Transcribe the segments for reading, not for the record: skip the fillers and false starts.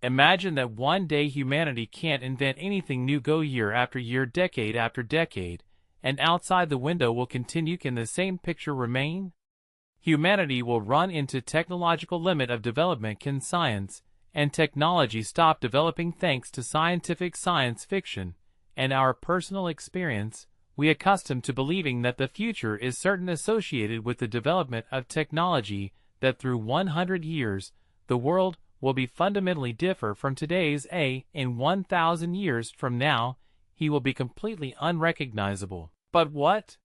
Imagine that one day humanity can't invent anything new, go year after year, decade after decade, and outside the window will continue. Can the same picture remain? Humanity will run into technological limit of development. Can science and technology stop developing thanks to scientific science fiction and our personal experience? We accustomed to believing that the future is certain associated with the development of technology, that through 100 years, the world will be fundamentally differ from today's. In 1,000 years from now, he will be completely unrecognizable. But what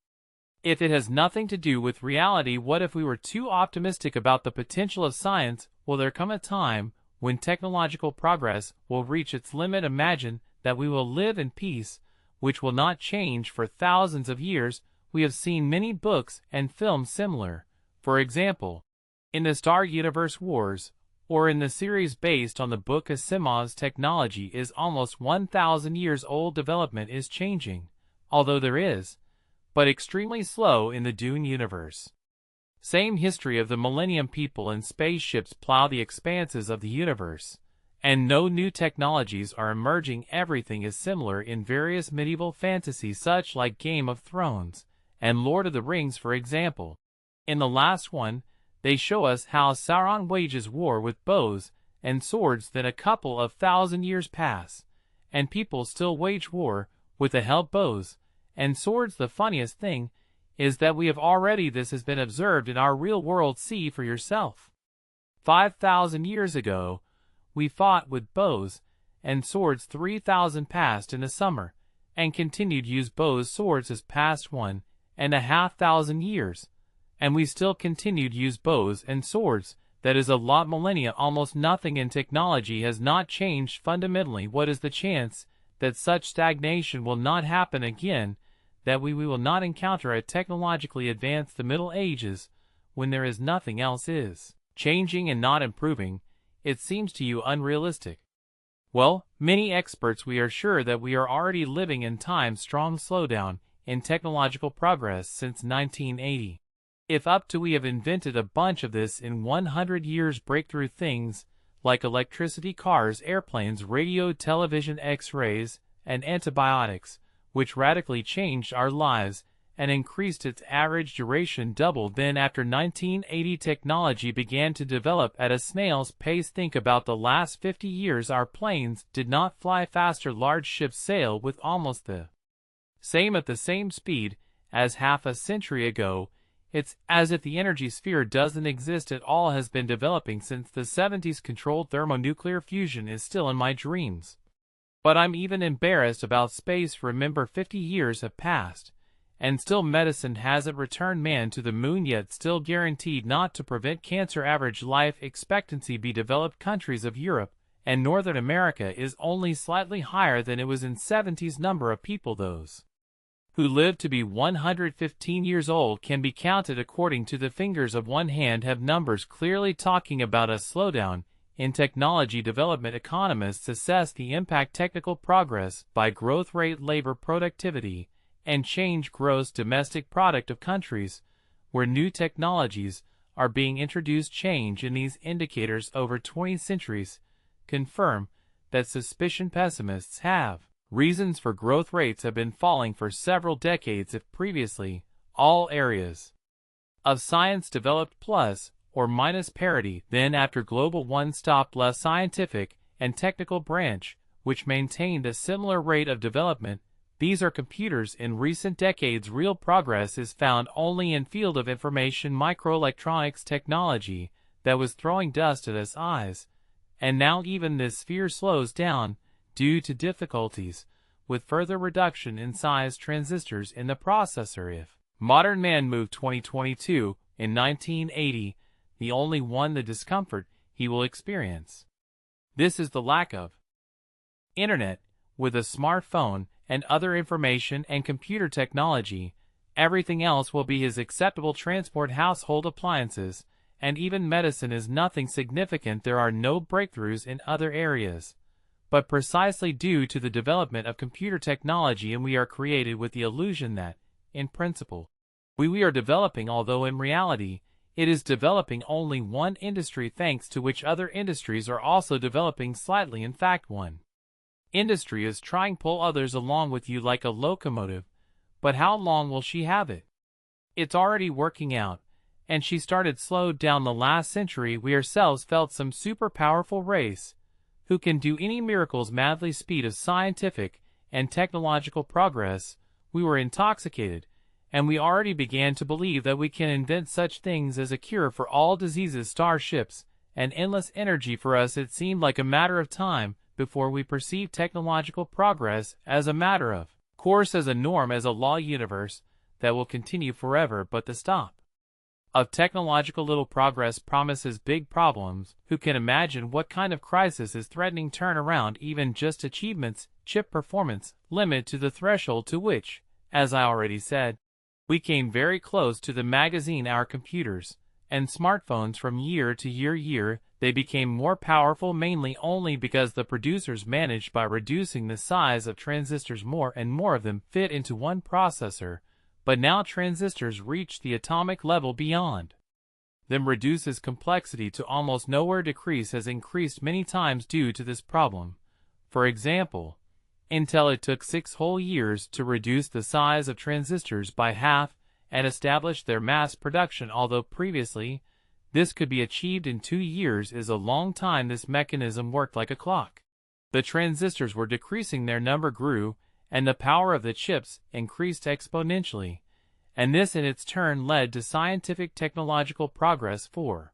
if it has nothing to do with reality? What if we were too optimistic about the potential of science? Will there come a time when technological progress will reach its limit? Imagine that we will live in peace, which will not change for thousands of years. We have seen many books and films similar. For example, in the Star Universe Wars, or in the series based on the book Asimov's, technology is almost 1,000 years old. Development is changing, although there is, but extremely slow in the Dune universe. Same history of the Millennium. People and spaceships plow the expanses of the universe, and no new technologies are emerging. Everything is similar in various medieval fantasies such like Game of Thrones and Lord of the Rings, for example. In the last one, they show us how Sauron wages war with bows and swords. Then a couple of thousand years pass, and people still wage war with the help bows and swords. The funniest thing is that we have already this has been observed in our real world. See for yourself. 5,000 years ago, we fought with bows and swords. 3,000 passed in a summer, and continued use bows swords as past 1,500 years. And we still continued use bows and swords. That is a lot millennia, almost nothing in technology has not changed fundamentally. What is the chance that such stagnation will not happen again, that we will not encounter a technologically advanced the Middle Ages, when there is nothing else is changing and not improving? It seems to you unrealistic. Well, many experts, we are sure that we are already living in time's strong slowdown in technological progress since 1980. If up to we have invented a bunch of this in 100 years. Breakthrough things like electricity, cars, airplanes, radio, television, X-rays, and antibiotics, which radically changed our lives and increased its average duration doubled. Then after 1980, technology began to develop at a snail's pace. Think about the last 50 years. Our planes did not fly faster. Large ships sail with almost the same at the same speed as half a century ago. It's as if the energy sphere doesn't exist at all. Has been developing since the 70s. Controlled thermonuclear fusion is still in my dreams. But I'm even embarrassed about space. Remember, 50 years have passed, and still medicine hasn't returned man to the moon yet. Still guaranteed not to prevent cancer. Average life expectancy be developed countries of Europe and Northern America is only slightly higher than it was in 70s. Number of people, those who live to be 115 years old, can be counted according to the fingers of one hand. Have numbers clearly talking about a slowdown in technology development. Economists assess the impact technical progress by growth rate, labor productivity, and change gross domestic product of countries where new technologies are being introduced. Change in these indicators over 20 centuries confirm that suspicion pessimists have. Reasons for growth rates have been falling for several decades. If previously all areas of science developed plus or minus parity, then after Global One stopped less scientific and technical branch, which maintained a similar rate of development. These are computers. In recent decades, real progress is found only in field of information microelectronics technology that was throwing dust at us eyes, and now even this sphere slows down due to difficulties with further reduction in size transistors in the processor. If modern man moved 2022 in 1980, the only one the discomfort he will experience. This is the lack of internet. With a smartphone and other information and computer technology, everything else will be his acceptable transport, household appliances, and even medicine is nothing significant. There are no breakthroughs in other areas, but precisely due to the development of computer technology, and we are created with the illusion that, in principle, we are developing, although in reality, It is developing only one industry, thanks to which other industries are also developing slightly. In fact, one industry is trying to pull others along with you like a locomotive, but how long will she have it? It's already working out, and she started slowed down the last century. We ourselves felt some super powerful race who can do any miracles. Madly speed of scientific and technological progress, we were intoxicated, and we already began to believe that we can invent such things as a cure for all diseases, starships, and endless energy. For us it seemed like a matter of time before we perceived technological progress as a matter of course, as a norm, as a law universe that will continue forever. But the stop of technological little progress promises big problems. Who can imagine what kind of crisis is threatening turn around even just achievements, chip performance, limit to the threshold to which, as I already said, we came very close to the magazine. Our computers and smartphones from year to year, they became more powerful mainly only because the producers managed by reducing the size of transistors. More and more of them fit into one processor, but now transistors reach the atomic level. Beyond them reduces complexity to almost nowhere. Decrease has increased many times due to this problem. For example, Intel, it took 6 whole years to reduce the size of transistors by half and establish their mass production. Although previously this could be achieved in 2 years, is a long time. This mechanism worked like a clock. The transistors were decreasing, their number grew, and the power of the chips increased exponentially, and this in its turn led to scientific technological progress for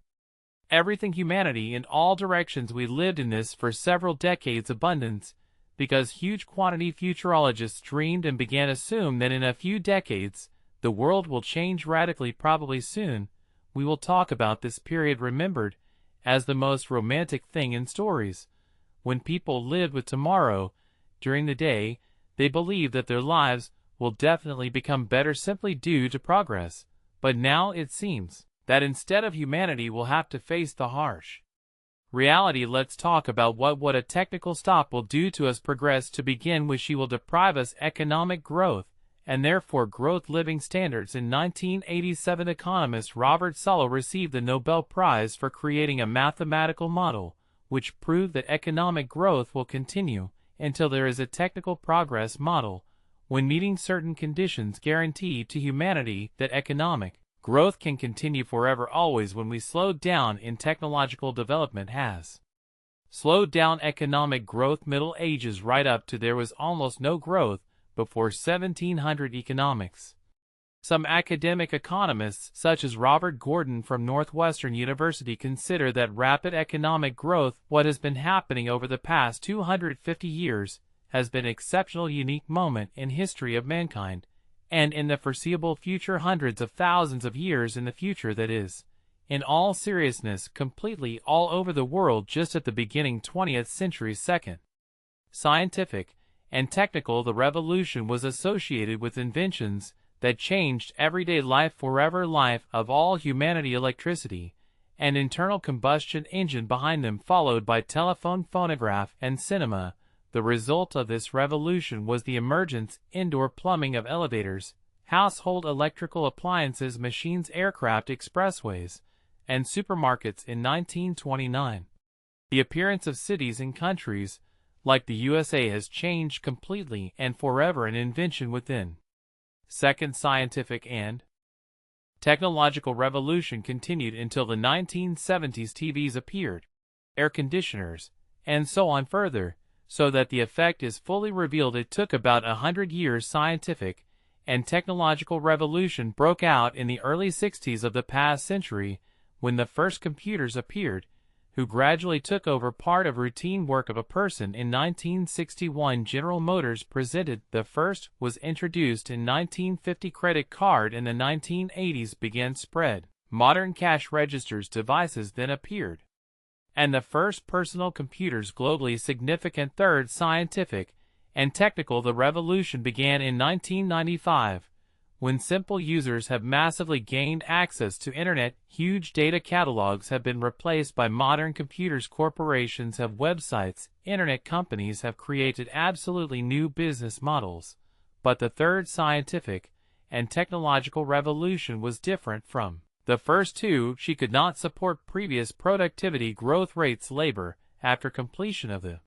everything humanity in all directions. We lived in this for several decades abundance, because huge quantity futurologists dreamed and began to assume that in a few decades the world will change radically. Probably soon we will talk about this period, remembered as the most romantic thing in stories. When people lived with tomorrow during the day, they believed that their lives will definitely become better simply due to progress. But now it seems that instead of humanity will have to face the harsh reality. Let's talk about what a technical stop will do to us. Progress, to begin with, she will deprive us economic growth, and therefore growth living standards. In 1987, economist Robert Solow received the Nobel Prize for creating a mathematical model which proved that economic growth will continue until there is a technical progress model, when meeting certain conditions, guaranteed to humanity that economic growth can continue forever. Always when we slowed down in technological development has slowed down economic growth. Middle Ages right up to there was almost no growth before 1700 economics. Some academic economists, such as Robert Gordon from Northwestern University, consider that rapid economic growth, what has been happening over the past 250 years, has been an exceptional, unique moment in history of mankind, and in the foreseeable future, hundreds of thousands of years in the future, that is, in all seriousness, completely all over the world, just at the beginning 20th century. Second, scientific and technical, the revolution was associated with inventions that changed everyday life forever, life of all humanity. Electricity and internal combustion engine behind them, followed by telephone, phonograph, and cinema. The result of this revolution was the emergence, indoor plumbing, of elevators, household electrical appliances, machines, aircraft, expressways, and supermarkets. In 1929, the appearance of cities in countries like the USA has changed completely and forever. An invention within. Second, scientific and technological revolution continued until the 1970s. TVs appeared, air conditioners, and so on further, so that the effect is fully revealed. It took about 100 years. Scientific and technological revolution broke out in the early 60s of the past century, when the first computers appeared, who gradually took over part of routine work of a person. In 1961, General Motors presented the first, was introduced in 1950. Credit card in the 1980s began spread. Modern cash registers devices then appeared, and the first personal computers globally. Significant. Third, scientific and technical, the revolution began in 1995, when simple users have massively gained access to internet. Huge data catalogs have been replaced by modern computers. Corporations have websites. Internet companies have created absolutely new business models. But the third, scientific and technological revolution, was different from The first two, she could not support previous productivity growth rates labor after completion of the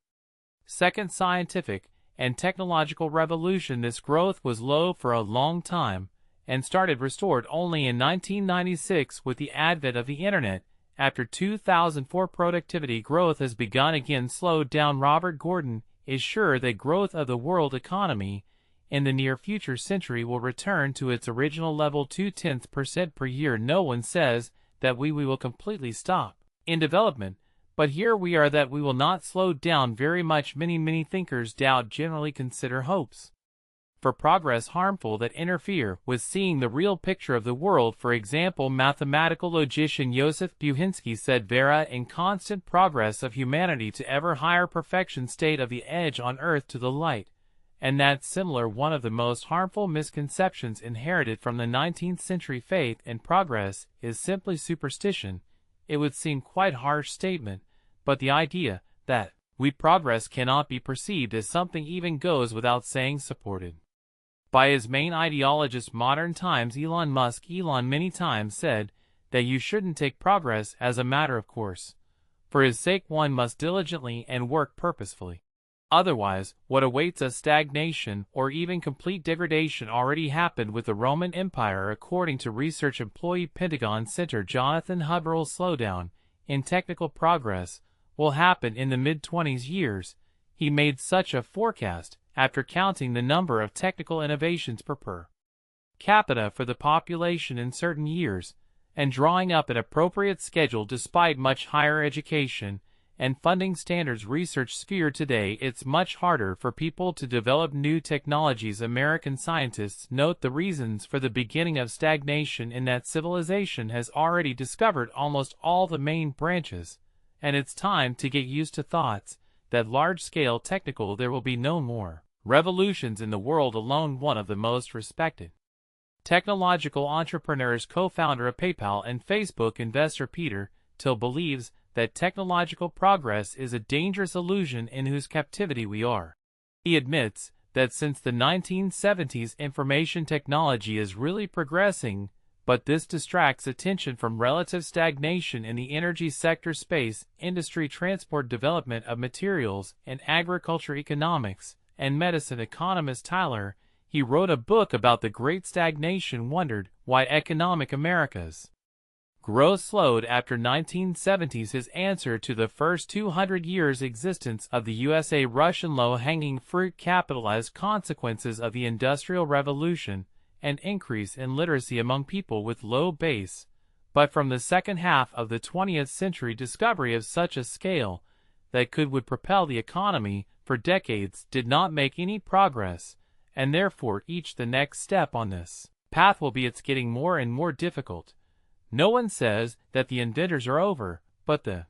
second scientific and technological revolution. This growth was low for a long time and started restored only in 1996 with the advent of the Internet. After 2004, productivity growth has begun again, slowed down. Robert Gordon is sure that growth of the world economy in the near future century will return to its original level, 0.2% per year. No one says that we will completely stop in development, but here we are that we will not slow down very much. Many thinkers doubt, generally consider hopes for progress harmful that interfere with seeing the real picture of the world. For example, mathematical logician Joseph Buchinski said, "Vera in constant progress of humanity to ever higher perfection, state of the edge on earth to the light." And that's similar. One of the most harmful misconceptions inherited from the 19th century faith in progress is simply superstition. It would seem quite a harsh statement, but the idea that we progress cannot be perceived as something even goes without saying, supported by his main ideologist modern times, Elon Musk. Elon many times said that you shouldn't take progress as a matter of course. For his sake one must diligently and work purposefully. Otherwise, what awaits us, stagnation or even complete degradation, already happened with the Roman Empire. According to research employee Pentagon Center Jonathan Huberl, slowdown in technical progress will happen in the mid-20s years. He made such a forecast after counting the number of technical innovations per capita for the population in certain years, and drawing up an appropriate schedule. Despite much higher education and funding standards research sphere today, it's much harder for people to develop new technologies. American scientists note the reasons for the beginning of stagnation in that civilization has already discovered almost all the main branches, and it's time to get used to thoughts that large-scale technical there will be no more revolutions in the world alone. One of the most respected technological entrepreneurs, co-founder of PayPal and Facebook investor Peter Thiel, believes that technological progress is a dangerous illusion in whose captivity we are. He admits that since the 1970s information technology is really progressing, but this distracts attention from relative stagnation in the energy sector, space industry, transport, development of materials, and agriculture, economics, and medicine. Economist Tyler, he wrote a book about the Great Stagnation, wondered why economic America's growth slowed after 1970s. His answer to the first 200 years existence of the USA, Russian low-hanging fruit, capitalized consequences of the Industrial Revolution and increase in literacy among people with low base, but from the second half of the 20th century, discovery of such a scale that would propel the economy for decades did not make any progress, and therefore the next step on this path will be it's getting more and more difficult. No one says that the inventors are over, but the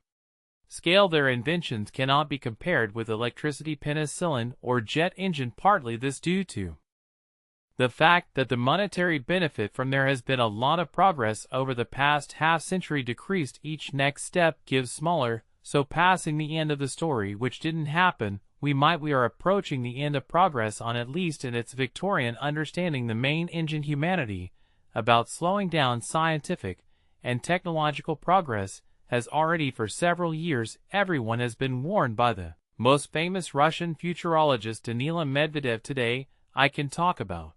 scale their inventions cannot be compared with electricity, penicillin, or jet engine, partly this due to the fact that the monetary benefit from there has been a lot of progress over the past half-century decreased. Each next step gives smaller, so passing the end of the story, which didn't happen, we are approaching the end of progress on, at least in its Victorian understanding, the main engine humanity about slowing down scientific and technological progress has already for several years. Everyone has been warned by the most famous Russian futurologist Danila Medvedev. Today, I can talk about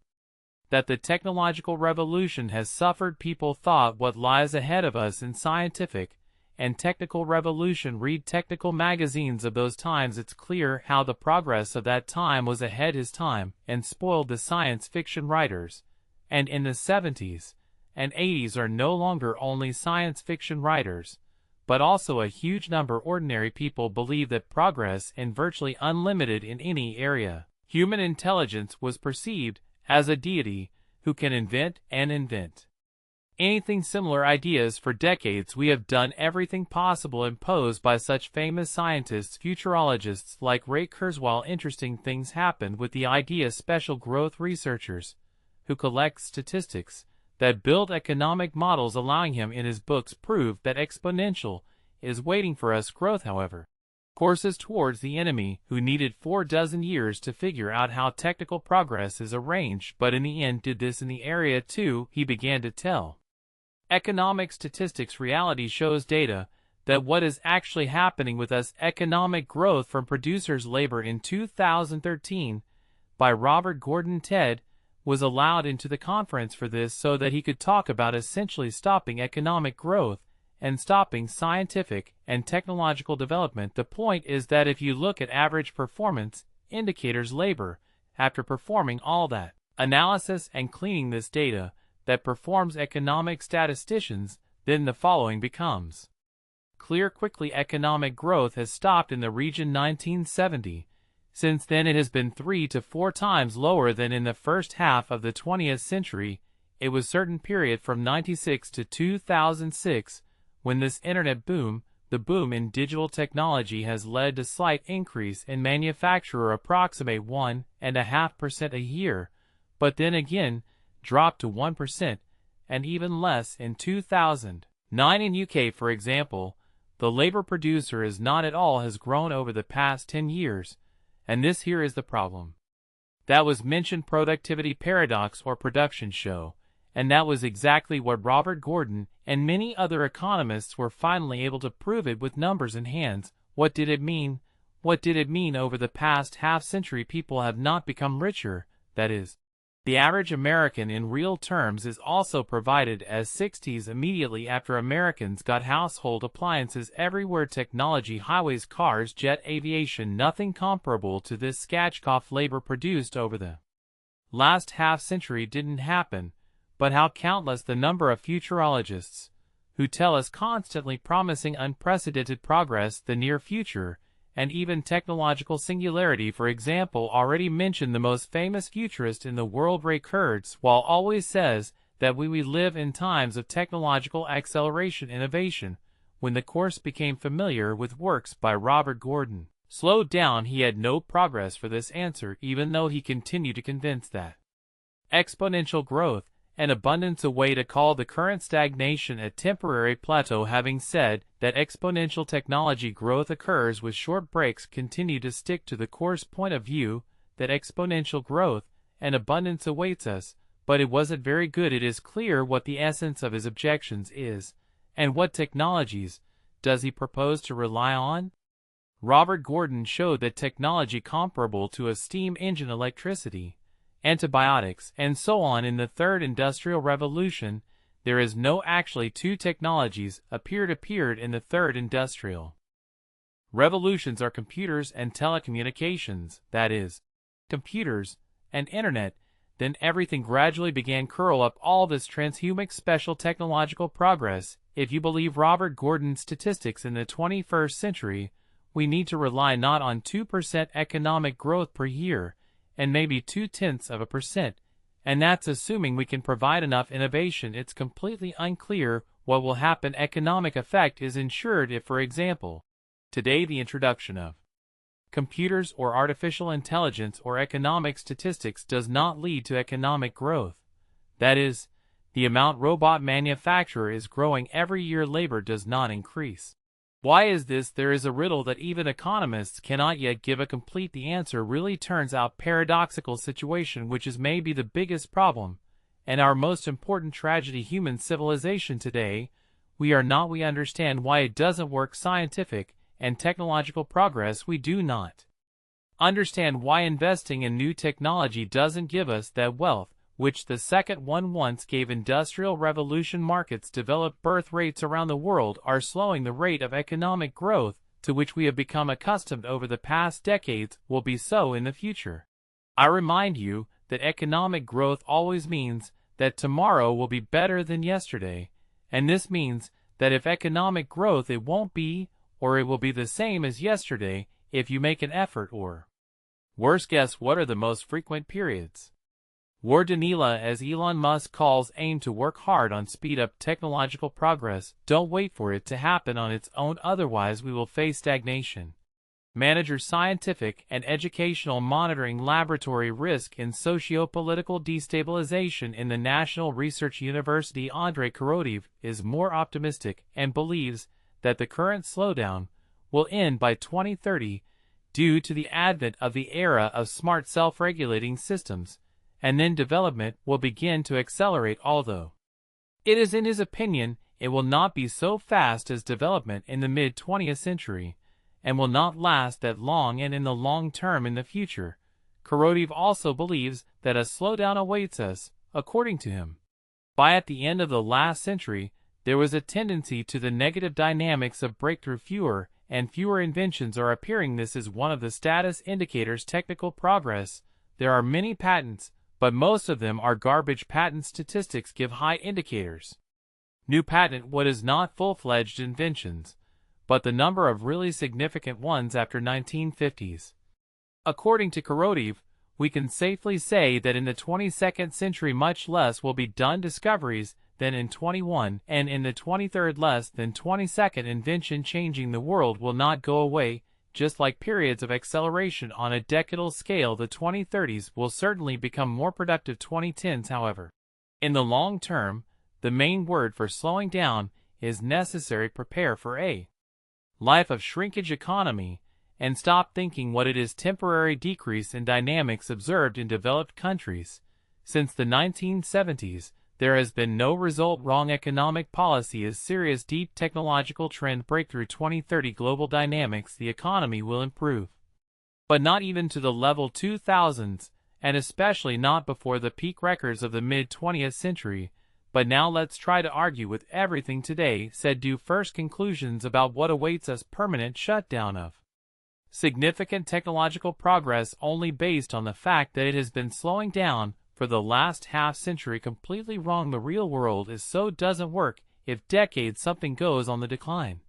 that the technological revolution has suffered. People thought what lies ahead of us in scientific and technical revolution. Read technical magazines of those times. It's clear how the progress of that time was ahead his time and spoiled the science fiction writers. And in the 70s and 80s are no longer only science fiction writers, but also a huge number ordinary people believe that progress is virtually unlimited in any area. Human intelligence was perceived as a deity who can invent and invent anything. Similar ideas for decades. We have done everything possible imposed by such famous scientists, futurologists like Ray Kurzweil. Interesting things happened with the idea. Special growth researchers who collect statistics that build economic models, allowing him in his books prove that exponential is waiting for us. Growth, however, courses towards the enemy, who needed 4 years to figure out how technical progress is arranged, but in the end did this in the area too. He began to tell Economic statistics reality shows data that what is actually happening with us economic growth from producers' labor in 2013 by Robert Gordon Ted was allowed into the conference for this so that he could talk about essentially stopping economic growth and stopping scientific and technological development. The point is that if you look at average performance indicators labor, after performing all that analysis and cleaning this data that performs economic statisticians, then the following becomes clear quickly. Economic growth has stopped in the region 1970. Since then it has been 3 to 4 times lower than in the first half of the 20th century. It was certain period from 96 to 2006 when this internet boom, the boom in digital technology, has led to slight increase in manufacturer approximate 1.5% a year, but then again dropped to 1% and even less in 2009. In UK, for example, the labor producer is not at all has grown over the past 10 years, and this here is the problem. That was mentioned productivity paradox or production show, and that was exactly what Robert Gordon and many other economists were finally able to prove it with numbers in hands. What did it mean? What did it mean over the past half-century? People have not become richer, that is, the average American in real terms is also provided as 60s immediately after Americans got household appliances everywhere, technology, highways, cars, jet aviation, nothing comparable to this sketchcough labor produced over the last half-century didn't happen. But how countless the number of futurologists who tell us constantly promising unprecedented progress, the near future, and even technological singularity. For example, already mentioned the most famous futurist in the world, Ray Kurzweil, always says that we live in times of technological acceleration innovation. When the course became familiar with works by Robert Gordon slowed down, he had no progress for this answer, even though he continued to convince that exponential growth and abundance a way to call the current stagnation a temporary plateau. Having said that exponential technology growth occurs with short breaks, continue to stick to the course point of view that exponential growth and abundance awaits us, but it wasn't very good. It is clear what the essence of his objections is, and what technologies does he propose to rely on? Robert Gordon showed that technology comparable to a steam engine, electricity, antibiotics, and so on in the third industrial revolution. There is no actually two technologies appeared in the third industrial revolutions are computers and telecommunications, that is, computers and internet. Then everything gradually began curl up all this transhuman special technological progress. If you believe Robert Gordon's statistics in the 21st century, we need to rely not on 2% economic growth per year, and maybe 0.2%, and that's assuming we can provide enough innovation. It's completely unclear what will happen. Economic effect is ensured if, for example, today the introduction of computers or artificial intelligence or economic statistics does not lead to economic growth. That is, the amount robot manufacturer is growing every year, labor does not increase. Why is this? There is a riddle that even economists cannot yet give a complete. The answer really turns out paradoxical situation, which is maybe the biggest problem and our most important tragedy. Human civilization today, we understand why it doesn't work. Scientific and technological progress, we do not understand why investing in new technology doesn't give us that wealth which the second one once gave. Industrial revolution markets developed, birth rates around the world are slowing. The rate of economic growth to which we have become accustomed over the past decades will be so in the future. I remind you that economic growth always means that tomorrow will be better than yesterday, and this means that if economic growth, it won't be, or it will be the same as yesterday if you make an effort, or worse. Guess what are the most frequent periods? War Danila, as Elon Musk calls, aim to work hard on speed up technological progress. Don't wait for it to happen on its own, otherwise we will face stagnation. Manager scientific and educational monitoring laboratory risk in socio-political destabilization in the National Research University. Andrei Korolev is more optimistic and believes that the current slowdown will end by 2030 due to the advent of the era of smart self-regulating systems, and then development will begin to accelerate. Although It is in his opinion it will not be so fast as development in the mid-20th century, and will not last that long and in the long term in the future. Korolev also believes that a slowdown awaits us, according to him. At the end of the last century, there was a tendency to the negative dynamics of breakthrough. Fewer and fewer inventions are appearing. This is one of the status indicators technical progress. There are many patents, but most of them are garbage. Patent statistics give high indicators. New patent what is not full-fledged inventions, but the number of really significant ones after 1950s. According to Korolev, we can safely say that in the 22nd century much less will be done discoveries than in 21, and in the 23rd less than 22nd invention changing the world will not go away. Just like periods of acceleration on a decadal scale, the 2030s will certainly become more productive 2010s. However, in the long term, the main word for slowing down is necessary. Prepare for a life of shrinkage economy, and stop thinking what it is. Temporary decrease in dynamics observed in developed countries. Since the 1970s, there has been no result. Wrong economic policy is serious. Deep technological trend breakthrough. 2030 global dynamics. The economy will improve, but not even to the level 2000s, and especially not before the peak records of the mid-20th century. But now let's try to argue with everything today said. Do first conclusions about what awaits us. Permanent shutdown of significant technological progress only based on the fact that it has been slowing down for the last half-century. Completely wrong. The real world is so doesn't work. If decades something goes on the decline.